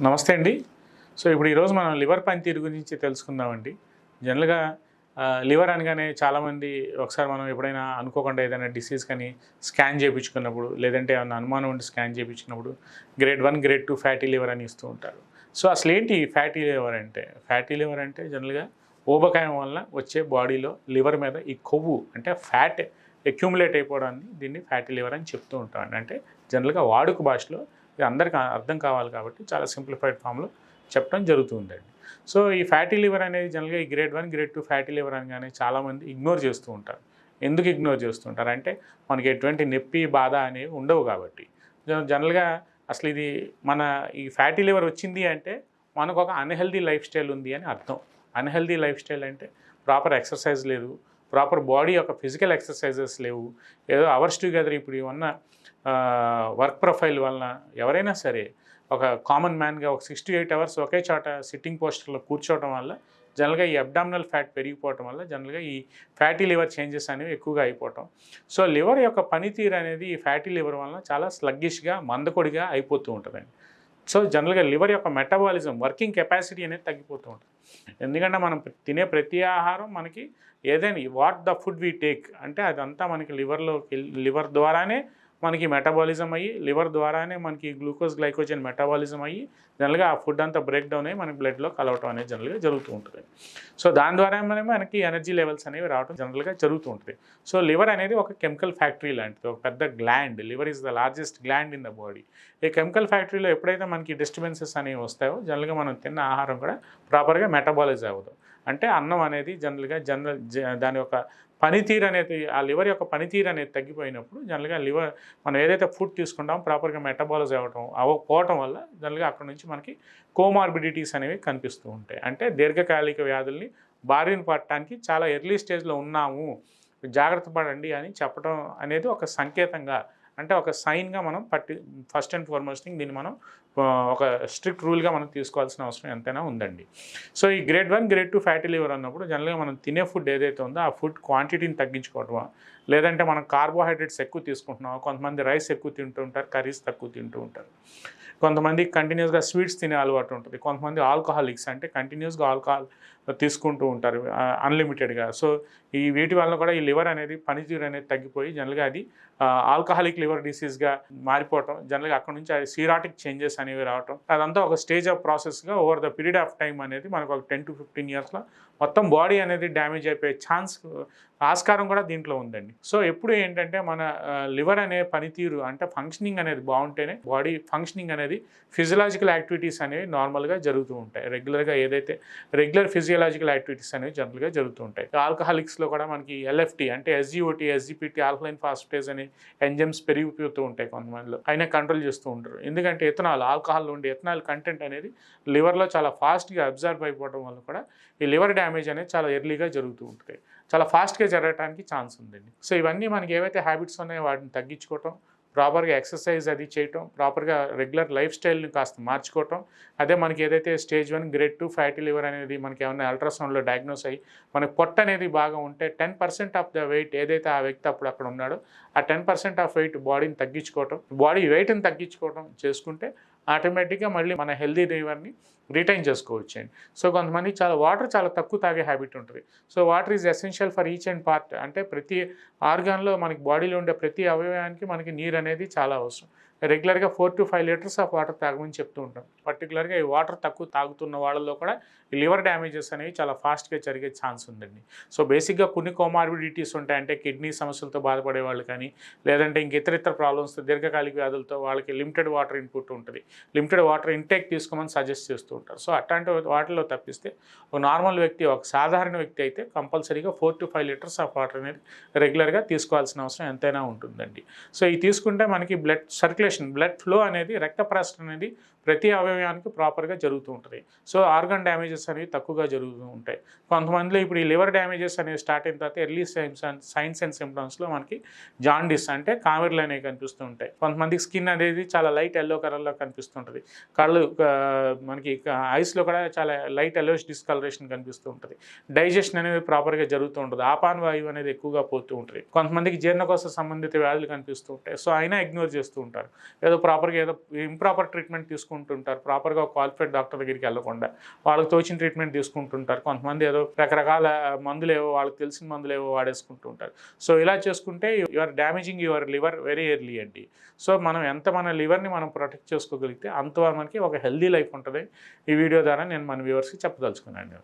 నమస్తే అండి. సో, ఇప్పుడు ఈరోజు మనం లివర్ పనితీరు గురించి తెలుసుకుందామండి. జనరల్‌గా లివర్ అనగానే చాలామంది ఒకసారి మనం ఎప్పుడైనా అనుకోకుండా ఏదైనా డిసీజ్ కానీ స్కాన్ చేపించుకున్నప్పుడు, లేదంటే ఏమన్నా అనుమానం ఉండి స్కాన్ చేపించుకున్నప్పుడు గ్రేడ్ 1, గ్రేడ్ 2 ఫ్యాటీ లివర్ అని ఇస్తూ ఉంటారు. సో, అసలేంటి ఈ ఫ్యాటీ లివర్ అంటే? ఫ్యాటీ లివర్ అంటే జనరల్‌గా ఊబకాయం వలన వచ్చే బాడీలో లివర్ మీద ఈ కొవ్వు అంటే ఫ్యాట్ అక్యుములేట్ అయిపోవడాన్ని దీన్ని ఫ్యాటీ లివర్ అని చెప్తూ ఉంటామండి. అంటే జనరల్‌గా వాడుక భాషలో ఇది అందరికీ అర్థం కావాలి కాబట్టి చాలా సింప్లిఫైడ్ ఫామ్‌లో చెప్పడం జరుగుతుందండి. సో, ఈ ఫ్యాటీ లివర్ అనేది జనరల్‌గా ఈ గ్రేడ్ 1, గ్రేడ్ 2 ఫ్యాటీ లివర్ అనగానే చాలామంది ఇగ్నోర్ చేస్తూ ఉంటారు. ఎందుకు ఇగ్నోర్ చేస్తుంటారు అంటే మనకి ఎటువంటి నొప్పి, బాధ అనేవి ఉండవు కాబట్టి. జనరల్‌గా అసలు ఇది మన ఈ ఫ్యాటీ లివర్ వచ్చింది అంటే మనకు ఒక అన్‌హెల్తీ లైఫ్ స్టైల్ ఉంది అని అర్థం. అన్‌హెల్తీ లైఫ్ స్టైల్ అంటే ప్రాపర్ ఎక్సర్సైజ్ లేదు, ప్రాపర్ బాడీ యొక్క ఫిజికల్ ఎక్సర్సైజెస్ లేవు. ఏదో అవర్స్ టుగెదర్ ఇప్పుడు ఉన్న వర్క్ ప్రొఫైల్ వలన ఎవరైనా సరే ఒక కామన్ మ్యాన్గా ఒక 6 to 8 అవర్స్ ఒకే చోట సిట్టింగ్ పోస్టర్లో కూర్చోవడం వల్ల జనరల్గా ఈ అబ్డామినల్ ఫ్యాట్ పెరిగిపోవటం వల్ల జనరల్గా ఈ ఫ్యాటీ లివర్ చేంజెస్ అనేవి ఎక్కువగా అయిపోవటం. సో, లివర్ యొక్క పనితీరు అనేది ఈ ఫ్యాటీ లివర్ వలన చాలా స్లగ్గిష్గా, మందకొడిగా అయిపోతూ ఉంటుందండి. సో, జనరల్గా లివర్ యొక్క మెటబాలిజం, వర్కింగ్ కెపాసిటీ అనేది తగ్గిపోతూ ఉంటుంది. ఎందుకంటే మనం తినే ప్రతి ఆహారం మనకి ఏదైనా what the food we take అంటే అదంతా మనకి లివర్ ద్వారానే మనకి మెటబాలిజం అయ్యి, లివర్ ద్వారానే మనకి గ్లూకోజ్, గ్లైకోజన్ మెటబాలిజం అయ్యి జనరల్గా ఆ ఫుడ్ అంతా బ్రేక్ డౌన్ అయ్యి మనకి బ్లడ్లో కలవటం అనేది జనరల్గా జరుగుతూ ఉంటుంది. సో, దాని ద్వారా మనకి ఎనర్జీ లెవెల్స్ అనేవి రావడం జనరల్గా జరుగుతూ ఉంటుంది. సో, లివర్ అనేది ఒక కెమికల్ ఫ్యాక్టరీ లాంటిది, ఒక పెద్ద gland. Liver is the largest gland in the body. ఈ కెమికల్ ఫ్యాక్టరీలో ఎప్పుడైతే మనకి డిస్టర్బెన్సెస్ అనేవి వస్తాయో జనరల్గా మనం తిన్న ఆహారం కూడా ప్రాపర్గా మెటబాలైజ్ అవ్వదు. అంటే అన్నం అనేది జనరల్గా దాని యొక్క పనితీరు అనేది, ఆ లివర్ యొక్క పనితీరు అనేది తగ్గిపోయినప్పుడు జనరల్గా లివర్ మనం ఏదైతే ఫుడ్ తీసుకుంటామో ప్రాపర్గా మెటబాలైజ్ అవ్వకపోవటం వల్ల జనరల్గా అక్కడ నుంచి మనకి కోమార్బిడిటీస్ అనేవి కనిపిస్తూ ఉంటాయి. అంటే దీర్ఘకాలిక వ్యాధుల్ని బారిన పడటానికి చాలా ఎర్లీ స్టేజ్లో ఉన్నాము, జాగ్రత్త పడండి అని చెప్పడం అనేది ఒక సంకేతంగా, అంటే ఒక సైన్గా మనం ఫస్ట్ అండ్ ఫార్మోస్ట్ థింగ్ దీన్ని మనం ఒక స్ట్రిక్ట్ రూల్గా మనం తీసుకోవాల్సిన అవసరం ఎంతైనా ఉందండి. సో, ఈ గ్రేడ్ 1, గ్రేడ్ 2 ఫ్యాటీ లివర్ అన్నప్పుడు జనరల్గా మనం తినే ఫుడ్ ఏదైతే ఉందో ఆ ఫుడ్ క్వాంటిటీని తగ్గించుకోవటమా, లేదంటే మనం కార్బోహైడ్రేట్స్ ఎక్కువ తీసుకుంటున్నాం. కొంతమంది రైస్ ఎక్కువ తింటూ ఉంటారు, కర్రీస్ తక్కువ తింటూ ఉంటారు. కొంతమంది కంటిన్యూస్గా స్వీట్స్ తినే అలవాటు ఉంటుంది. కొంతమంది ఆల్కహాలిక్స్ అంటే కంటిన్యూస్గా ఆల్కహాల్ తీసుకుంటూ ఉంటారు అన్లిమిటెడ్గా. సో, వీటి వల్ల కూడా ఈ లివర్ అనేది పనితీరు అనేది తగ్గిపోయి జనరల్గా అది ఆల్కహాలిక్ లివర్ డిసీజ్గా మారిపోవటం, జనరల్గా అక్కడ నుంచి అది సిరాటిక్ చేంజెస్ అనేవి రావటం, అదంతా ఒక స్టేజ్ ఆఫ్ ప్రాసెస్గా over the period of time అనేది మనకు ఒక 10 to 15 ఇయర్స్లో మొత్తం బాడీ అనేది డ్యామేజ్ అయిపోయే ఆస్కారం కూడా దీంట్లో ఉందండి. సో, ఎప్పుడు ఏంటంటే మన లివర్ అనే పనితీరు అంటే ఫంక్షనింగ్ అనేది బాగుంటేనే బాడీ ఫంక్షనింగ్ అనేది ఫిజియలాజికల్ యాక్టివిటీస్ అనేవి నార్మల్గా జరుగుతూ ఉంటాయి. రెగ్యులర్గా ఏదైతే రెగ్యులర్ ఫిజియలాజికల్ యాక్టివిటీస్ అనేవి జనరల్గా జరుగుతూ ఉంటాయి. ఆల్కహాలిక్స్లో కూడా మనకి ఎల్ఎఫ్టీ అంటే ఎస్జిఓటీ, ఎస్జిపిటీ, ఆల్కలైన్ ఫాస్ఫేటేజ్ అనే ఎంజైమ్స్ పెరిగిపోతూ ఉంటాయి కొంతమందిలో. అయినా కంట్రోల్ చేస్తూ ఉంటారు. ఎందుకంటే ఆల్కహాల్లో ఉండే ఎథనాల్ కంటెంట్ అనేది లివర్లో చాలా ఫాస్ట్గా అబ్జర్వ్ అయిపోవడం వల్ల కూడా ఈ లివర్ డ్యామేజ్ అనేది చాలా ఎర్లీగా జరుగుతూ ఉంటుంది. చాలా ఫాస్ట్గా జరగడానికి ఛాన్స్ ఉందండి. సో, ఇవన్నీ మనకి ఏవైతే హ్యాబిట్స్ ఉన్నాయో వాటిని తగ్గించుకోవటం, ప్రాపర్గా ఎక్సర్సైజ్ అది చేయటం, ప్రాపర్గా రెగ్యులర్ లైఫ్ స్టైల్ని కాస్త మార్చుకోవటం. అదే మనకి ఏదైతే స్టేజ్ 1, గ్రేడ్ 2 ఫ్యాటీ లివర్ అనేది మనకి ఏమన్నా అల్ట్రాసౌండ్లో డయాగ్నోస్ అయ్యి మనకి పొట్ట అనేది బాగా ఉంటే 10% ఆఫ్ ద వెయిట్ ఏదైతే ఆ వ్యక్తి అప్పుడు అక్కడ ఉన్నాడో ఆ 10% ఆఫ్ వెయిట్ బాడీని తగ్గించుకోవటం, బాడీ వెయిట్ని తగ్గించుకోవటం చేసుకుంటే ఆటోమేటిక్గా మళ్ళీ మన హెల్దీ లివర్ని రిటైన్ చేసుకోవచ్చండి. సో, కొంతమంది వాటర్ చాలా తక్కువ తాగే హ్యాబిట్ ఉంటుంది. So, water is essential for each and part. అంటే ప్రతి ఆర్గాన్లో మనకి బాడీలో ఉండే ప్రతి అవయవానికి మనకి నీరు అనేది చాలా అవసరం. రెగ్యులర్గా 4 to 5 లీటర్స్ ఆఫ్ వాటర్ తాగమని చెప్తూ ఉంటాం. పర్టికులర్గా ఈ వాటర్ తక్కువ తాగుతున్న వాళ్ళలో కూడా ఈ లివర్ డ్యామేజెస్ అనేవి చాలా ఫాస్ట్గా జరిగే ఛాన్స్ ఉందండి. సో, బేసిక్గా కొన్ని కోమార్బిడిటీస్ ఉంటాయి. అంటే కిడ్నీ సమస్యలతో బాధపడే వాళ్ళు కానీ, లేదంటే ఇతర ప్రాబ్లమ్స్తో దీర్ఘకాలిక వ్యాధులతో వాళ్ళకి లిమిటెడ్ వాటర్ ఇన్పుట్ ఉంటుంది. లిమిటెడ్ వాటర్ ఇంటేక్ తీసుకోమని సజెస్ట్ చేస్తూ ఉంటారు. సో, అట్లాంటి వాటిలో తప్పిస్తే ఒక నార్మల్ వ్యక్తి, ఒక సాధారణ వ్యక్తి అయితే కంపల్సరీగా 4 to 5 లీటర్స్ ఆఫ్ వాటర్ అనేది రెగ్యులర్గా తీసుకోవాల్సిన అవసరం ఎంతైనా ఉంటుందండి. సో, ఇది తీసుకుంటే మనకి బ్లడ్ ఫ్లో అనేది, రక్త ప్రసరణ అనేది ప్రతి అవయవానికి ప్రాపర్గా జరుగుతూ ఉంటుంది. సో, ఆర్గాన్ డ్యామేజెస్ అనేవి తక్కువగా జరుగుతూ ఉంటాయి. కొంతమందిలో ఇప్పుడు ఈ లివర్ డ్యామేజెస్ అనేవి స్టార్ట్ అయిన తర్వాత ఎర్లీ సైన్స్ అండ్ సిమ్టమ్స్లో మనకి జాండిస్ అంటే కామెర్లు అనేవి కనిపిస్తూ ఉంటాయి. కొంతమందికి స్కిన్ అనేది చాలా లైట్ ఎల్లో కలర్లో కనిపిస్తుంటుంది. కళ్ళు మనకి ఐస్లో కూడా చాలా లైట్ ఎల్లోష్ డిస్కలరేషన్ కనిపిస్తూ ఉంటుంది. డైజెషన్ అనేది ప్రాపర్గా జరుగుతూ ఉంటుంది. ఆపాన వాయువు అనేది ఎక్కువగా పోతూ ఉంటుంది. కొంతమందికి జీర్ణకోశ సంబంధిత వ్యాధులు కనిపిస్తూ ఉంటాయి. సో, అయినా ఇగ్నోర్ చేస్తూ ఉంటారు. ఏదో ప్రాపర్గా ఏదో ఇంప్రాపర్ ట్రీట్మెంట్ తీసుకుంటుంటారు, ప్రాపర్గా క్వాలిఫైడ్ డాక్టర్ దగ్గరికి వెళ్ళకుండా వాళ్ళకి తోచిన ట్రీట్మెంట్ తీసుకుంటుంటారు. కొంతమంది ఏదో రకరకాల మందులేవో వాళ్ళకి తెలిసిన మందులేవో వాడేసుకుంటూ ఉంటారు. సో ఇలా చేసుకుంటే you are damaging your liver very early అండి. సో మనం ఎంత మన లివర్ని మనం ప్రొటెక్ట్ చేసుకోగలిగితే అంత మనకి ఒక హెల్దీ లైఫ్ ఉంటుంది. ఈ వీడియో ద్వారా నేను మన వ్యూవర్స్కి చెప్పదలుచుకున్నాను.